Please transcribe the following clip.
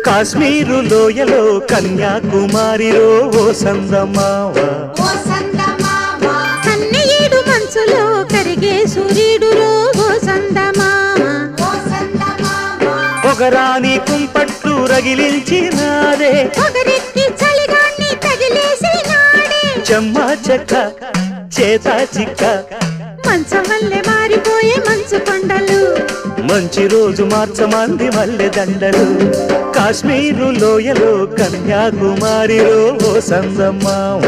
కాశ్మీరు లోయలో కన్యాకుమారిలో ఓ సందమావ కన్నయ్యేడు మంచులో కరిగే సూర్యుడులో ఓ సందమావ పొగరాని కుంపట్లు రగిలించినాడే పొగరెక్కి చలిగాన్ని తగిలేసినాడే చెమ్మా చెక్క చేత చిక్క మంచం వల్లే మారిపోయే మంచు కొండలు మంచి రోజు మార్చమంది మల్లె దండలు కాశ్మీరు లోయలో కన్యాకుమారిలో ఓ సందమావ